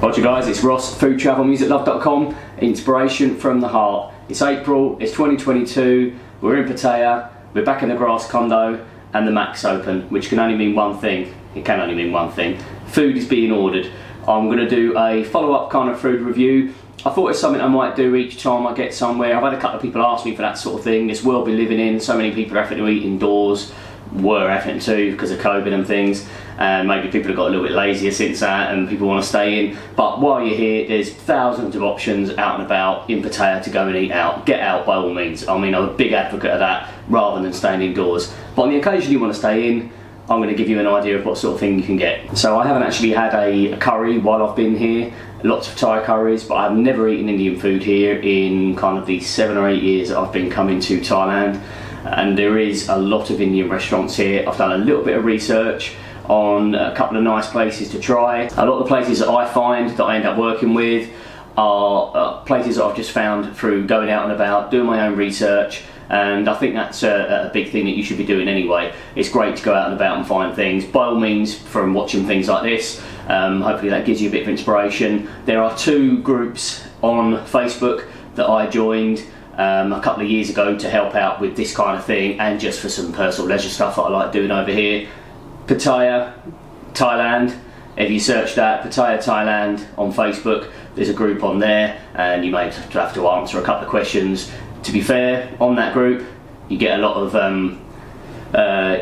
Watch you guys, it's Ross, FoodTravelMusicLove.com, inspiration from the heart. It's April, it's 2022, we're in Pattaya, we're back in the grass condo, and the Mac's open, which can only mean one thing. It can only mean one thing. Food is being ordered. I'm going to do a follow-up kind of food review. I thought it's something I might do each time I get somewhere. I've had a couple of people ask me for that sort of thing. This world we live in, so many people are having to eat indoors, were having to because of COVID and things, and maybe people have got a little bit lazier since that and people want to stay in. But while you're here, there's thousands of options out and about in Pattaya to go and eat out. Get out by all means. I mean, I'm a big advocate of that rather than staying indoors. But on the occasion you want to stay in, I'm going to give you an idea of what sort of thing you can get. So I haven't actually had a curry while I've been here, lots of Thai curries, but I've never eaten Indian food here in kind of the 7 or 8 years that I've been coming to Thailand. And there is a lot of Indian restaurants here. I've done a little bit of research on a couple of nice places to try. A lot of the places that I find that I end up working with are places that I've just found through going out and about, doing my own research, and I think that's a big thing that you should be doing anyway. It's great to go out and about and find things. By all means, from watching things like this, hopefully that gives you a bit of inspiration. There are 2 groups on Facebook that I joined a couple of years ago to help out with this kind of thing and just for some personal leisure stuff that I like doing over here. Pattaya, Thailand. If you search that, Pattaya, Thailand on Facebook, there's a group on there and you may have to answer a couple of questions. To be fair, on that group, you get a lot of,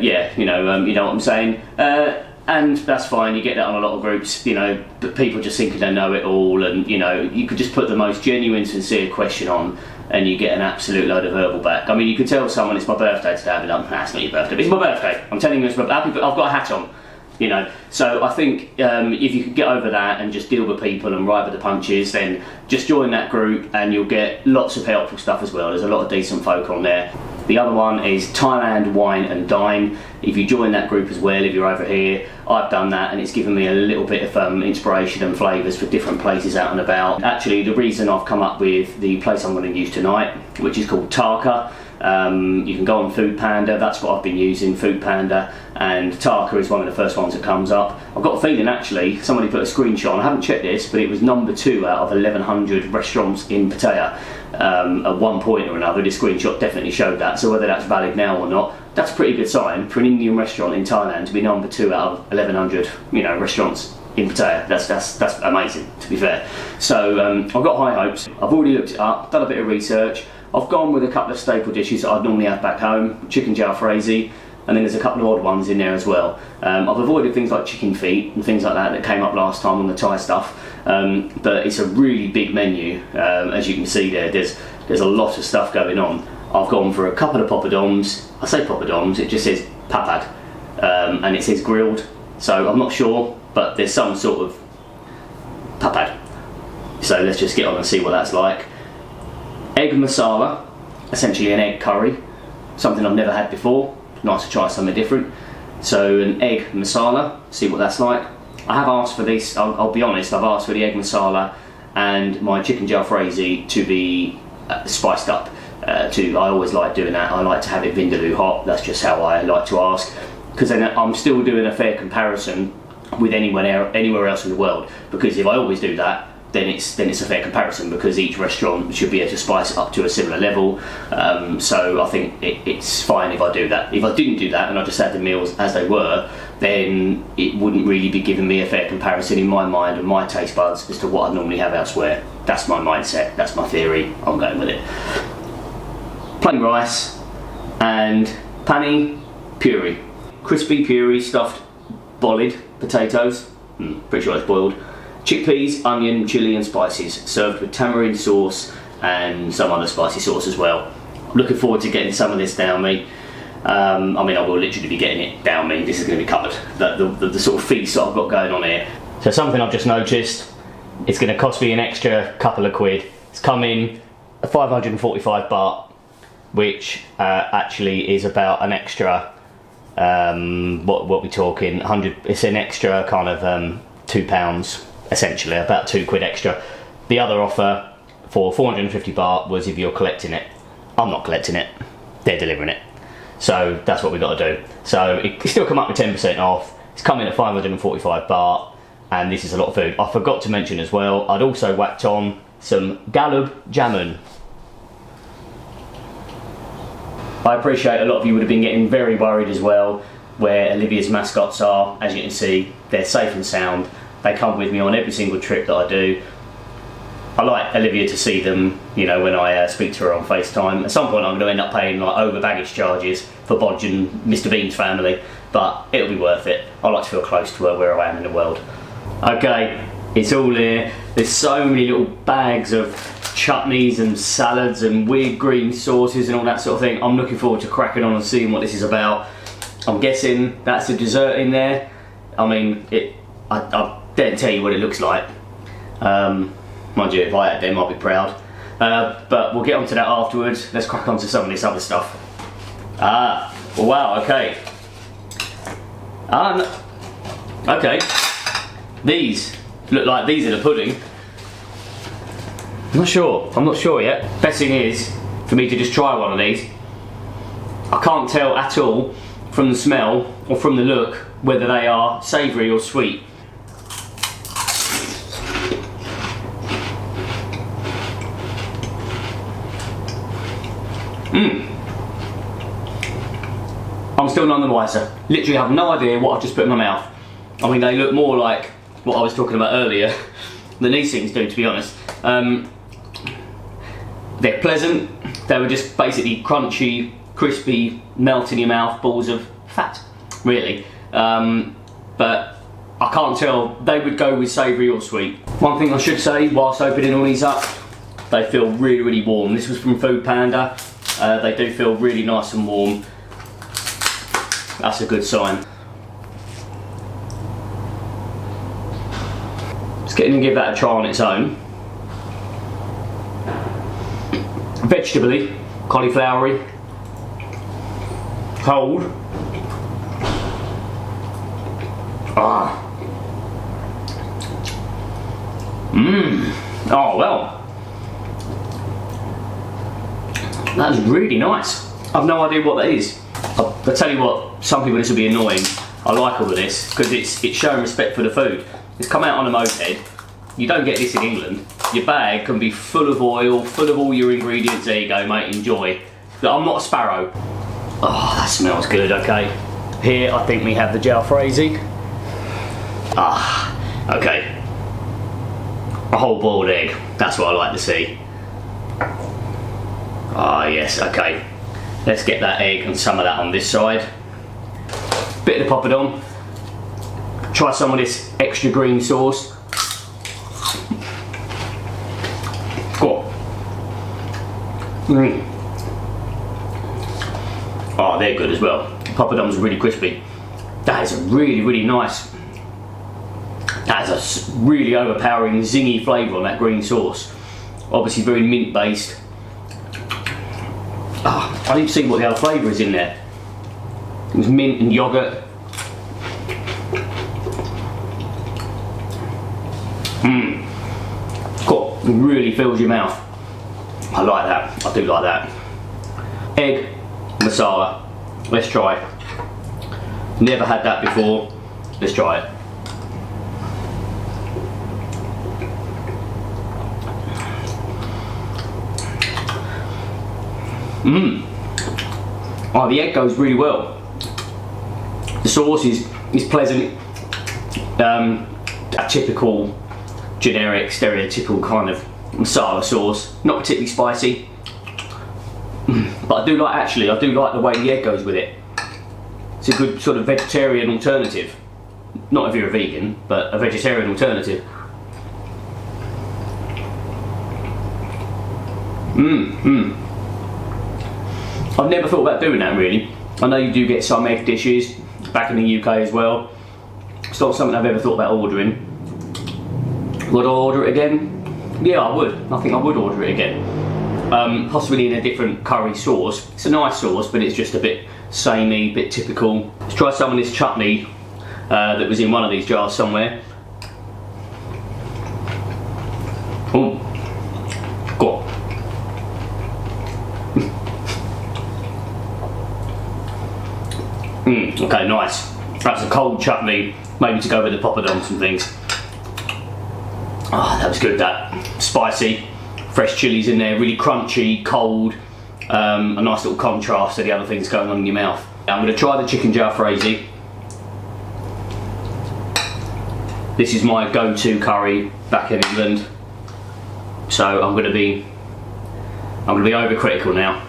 you know what I'm saying? And that's fine, you get that on a lot of groups, you know, but people just thinking they know it all, and you know, you could just put the most genuine, sincere question on and you get an absolute load of verbal back. I mean, you could tell someone it's my birthday today, I'd be like, nah, it's not your birthday, but it's my birthday. I'm telling you it's my birthday, I've got a hat on, you know. So I think if you could get over that and just deal with people and ride with the punches, then just join that group and you'll get lots of helpful stuff as well. There's a lot of decent folk on there. The other one is Thailand Wine and Dine. If you join that group as well, if you're over here, I've done that and it's given me a little bit of inspiration and flavours for different places out and about. Actually, the reason I've come up with the place I'm going to use tonight, which is called Tarka. You can go on Foodpanda, that's what I've been using, Foodpanda, and Tarka is one of the first ones that comes up. I've got a feeling actually, somebody put a screenshot on, I haven't checked this, but it was number 2 out of 1100 restaurants in Pattaya at one point or another. This screenshot definitely showed that, so whether that's valid now or not, that's a pretty good sign for an Indian restaurant in Thailand to be number 2 out of 1100, you know, restaurants in Pattaya. That's amazing, to be fair. So I've got high hopes. I've already looked it up, done a bit of research. I've gone with a couple of staple dishes that I'd normally have back home, chicken jalfrezi, and then there's a couple of odd ones in there as well. I've avoided things like chicken feet and things like that came up last time on the Thai stuff, but it's a really big menu. As you can see there's a lot of stuff going on. I've gone for a couple of poppadoms. I say poppadoms, it just says papad, and it says grilled, so I'm not sure, but there's some sort of papad. So let's just get on and see what that's like. Egg masala, essentially an egg curry, something I've never had before. Nice to try something different. So an egg masala, see what that's like. I have asked for this, I'll be honest, I've asked for the egg masala and my chicken jalfrezi to be spiced up. I always like doing that. I like to have it vindaloo hot, that's just how I like to ask, because then I'm still doing a fair comparison with anywhere else in the world, because if I always do that, then it's a fair comparison, because each restaurant should be able to spice it up to a similar level. So I think it's fine if I do that. If I didn't do that and I just had the meals as they were, then it wouldn't really be giving me a fair comparison in my mind and my taste buds as to what I normally have elsewhere. That's my mindset, that's my theory, I'm going with it. Plain rice and pani puri. Crispy puri stuffed boiled potatoes, pretty sure it's boiled. Chickpeas, onion, chilli and spices, served with tamarind sauce and some other spicy sauce as well. Looking forward to getting some of this down me. I mean, I will literally be getting it down me. This is going to be covered. The sort of feast that I've got going on here. So something I've just noticed, it's going to cost me an extra couple of quid. It's come in 545 baht, which actually is about an extra, what we talking, 100, it's an extra kind of £2. Essentially, about 2 quid extra. The other offer for 450 baht was if you're collecting it. I'm not collecting it, they're delivering it. So that's what we got to do. So it still come up with 10% off. It's coming at 545 baht. and this is a lot of food. I forgot to mention as well, I'd also whacked on some Galub Jamon. I appreciate a lot of you would have been getting very worried as well where Olivia's mascots are. As you can see, they're safe and sound. They come with me on every single trip that I do. I like Olivia to see them, you know, when I speak to her on FaceTime. At some point I'm going to end up paying like over baggage charges for Bodge and Mr Bean's family, but it'll be worth it. I like to feel close to her where I am in the world. Okay, it's all here. There's so many little bags of chutneys and salads and weird green sauces and all that sort of thing. I'm looking forward to cracking on and seeing what this is about. I'm guessing that's a dessert in there. I mean, I didn't tell you what it looks like. Mind you, if I had them, I'd be proud. But we'll get onto that afterwards. Let's crack on to some of this other stuff. Ah, wow, okay. Okay. These look like these are the pudding. I'm not sure yet. Best thing is for me to just try one of these. I can't tell at all from the smell or from the look whether they are savoury or sweet. I'm still none the wiser. Literally have no idea what I've just put in my mouth. I mean, they look more like what I was talking about earlier than these things do, to be honest. They're pleasant. They were just basically crunchy, crispy, melt in your mouth balls of fat, really. But I can't tell. They would go with savoury or sweet. One thing I should say whilst opening all these up, they feel really, really warm. This was from Food Panda. They do feel really nice and warm. That's a good sign. Just getting to give that a try on its own. Vegetably, cauliflowery, cold. Oh well. That is really nice. I've no idea what that is. I'll tell you what, some people this will be annoying. I like all of this because it's showing respect for the food. It's come out on a moped. You don't get this in England. Your bag can be full of oil, full of all your ingredients. There you go, mate, enjoy. But I'm not a sparrow. Oh, that smells good, okay. Here, I think we have the jalfrezi. Okay. A whole boiled egg, that's what I like to see. Yes, okay. Let's get that egg and some of that on this side. Bit of the poppadom. Try some of this extra green sauce. Go on. Oh, they're good as well. Poppadom's really crispy. That is a really, really nice. That is a really overpowering, zingy flavour on that green sauce. Obviously very mint based. I need to see what the other flavour is in there. It was mint and yoghurt. Cool. It really fills your mouth. I like that. I do like that. Egg masala. Let's try it. Never had that before. Let's try it. Oh, the egg goes really well. The sauce is pleasant. A typical, generic, stereotypical kind of masala sauce. Not particularly spicy. But I do like the way the egg goes with it. It's a good sort of vegetarian alternative. Not if you're a vegan, but a vegetarian alternative. I've never thought about doing that really. I know you do get some egg dishes back in the UK as well. It's not something I've ever thought about ordering. Would I order it again? Yeah, I would. I think I would order it again. Possibly in a different curry sauce. It's a nice sauce, but it's just a bit samey, bit typical. Let's try some of this chutney that was in one of these jars somewhere. Oh, go on. Okay, nice. That's a cold chutney, maybe to go with the poppadoms and things. Oh, that was good, that. Spicy, fresh chilies in there, really crunchy, cold, a nice little contrast to the other things going on in your mouth. I'm going to try the chicken jalfrezi. This is my go-to curry back in England, so I'm going to be overcritical now.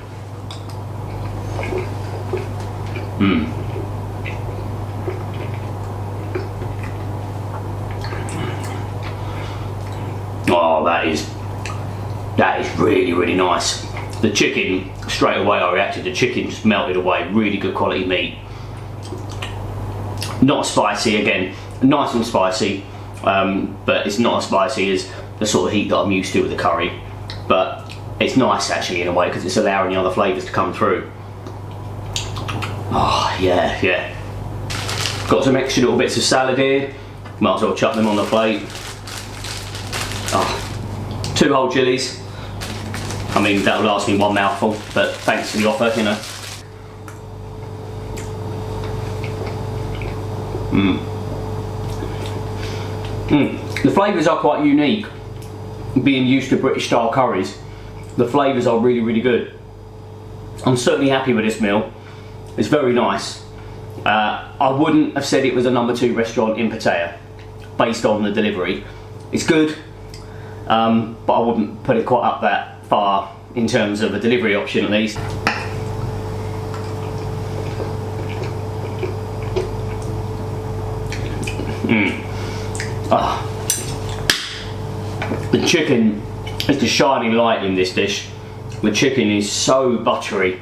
Oh, that is really, really nice. The chicken, straight away I reacted, the chicken just melted away, really good quality meat. Not spicy, again, nice and spicy, but it's not as spicy as the sort of heat that I'm used to with the curry. But it's nice actually in a way, because it's allowing the other flavours to come through. Oh, yeah, yeah. Got some extra little bits of salad here, might as well chuck them on the plate. Oh, 2 whole chilies. I mean, that'll last me 1 mouthful, but thanks for the offer, you know. The flavours are quite unique. Being used to British style curries, the flavours are really, really good. I'm certainly happy with this meal. It's very nice. I wouldn't have said it was a #2 restaurant in Pattaya based on the delivery. It's good, but I wouldn't put it quite up that far in terms of a delivery option at least. The chicken is the shining light in this dish. The chicken is so buttery,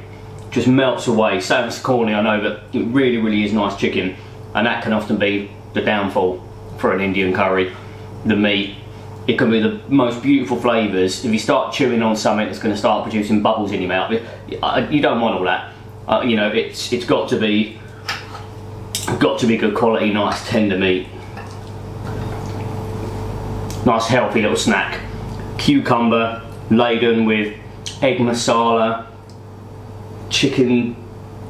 just melts away. Sounds corny, I know, but it really, really is nice chicken, and that can often be the downfall for an Indian curry. The meat, it can be the most beautiful flavours. If you start chewing on something that's going to start producing bubbles in your mouth, you don't want all that. You know, it's got to be good quality, nice tender meat. Nice healthy little snack. Cucumber laden with egg masala, chicken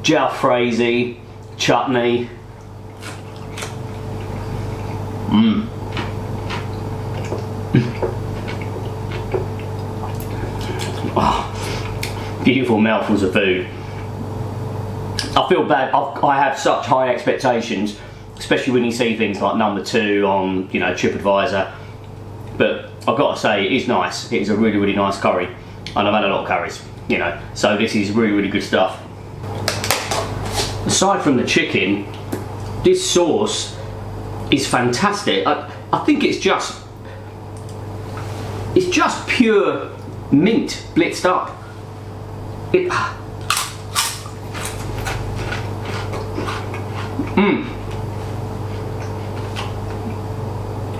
jalfrezi, chutney. Oh, beautiful mouthfuls of food. I feel bad. I have such high expectations, especially when you see things like #2 on, you know, Tripadvisor. But I've got to say, it is nice. It is a really, really nice curry, and I've had a lot of curries, you know. So this is really, really good stuff. Aside from the chicken, this sauce is fantastic. I think it's just pure mint blitzed up.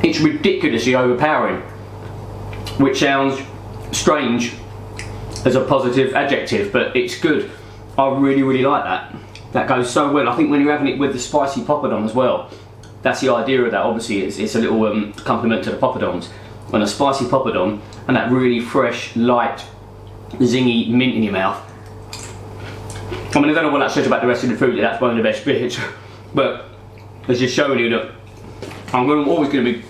It's ridiculously overpowering, which sounds strange as a positive adjective, but it's good. I really, really like that. That goes so well. I think when you're having it with the spicy poppadom as well, that's the idea of that. Obviously, it's a little compliment to the poppadoms. And a spicy poppadom and that really fresh, light, zingy mint in your mouth. I mean, I don't know what that says about the rest of the food. That's one of the best bits, but it's just showing you that I'm always going to be,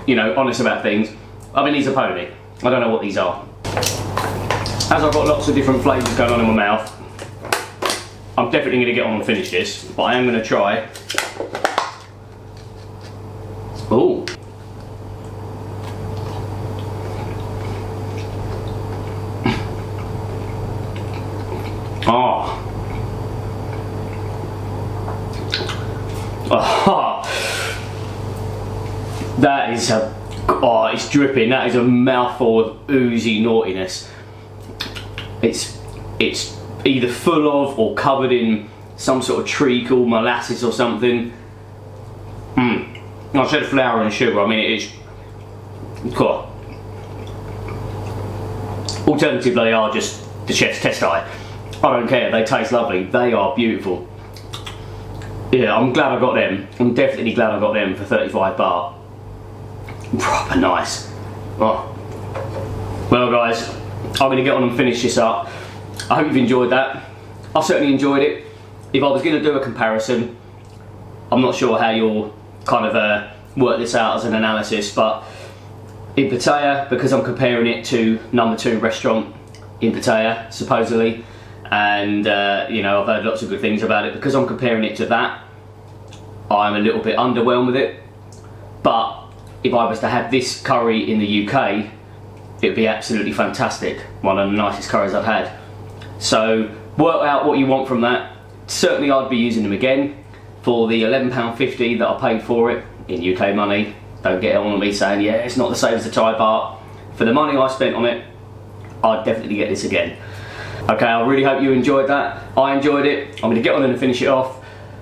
you know, honest about things. I mean, these are pony. I don't know what these are. As I've got lots of different flavours going on in my mouth, I'm definitely going to get on and finish this, but I am going to try. Ooh. Oh. Oh. That is it's dripping. That is a mouthful of oozy naughtiness. It's either full of or covered in some sort of treacle, molasses or something. I said flour and sugar. I mean, it is. Cool. Alternatively, they are just the chef's test eye. I don't care. They taste lovely. They are beautiful. Yeah, I'm glad I got them. I'm definitely glad I got them for 35 baht. Proper nice. Oh. Well, guys, I'm going to get on and finish this up. I hope you've enjoyed that. I certainly enjoyed it. If I was going to do a comparison, I'm not sure how you'll kind of work this out as an analysis, but in Pattaya, because I'm comparing it to #2 restaurant in Pattaya, supposedly, and you know, I've heard lots of good things about it. Because I'm comparing it to that, I'm a little bit underwhelmed with it. But if I was to have this curry in the UK, it would be absolutely fantastic. One of the nicest curries I've had. So work out what you want from that. Certainly I'd be using them again for the £11.50 that I paid for it in UK money. Don't get on me saying, yeah, it's not the same as the Thai baht. For the money I spent on it, I'd definitely get this again. Okay, I really hope you enjoyed that. I enjoyed it. I'm going to get on and finish it off.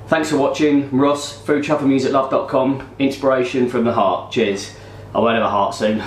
Thanks for watching. Ross, FoodTravelMusicLove.com. Inspiration from the heart. Cheers. I won't have a heart soon.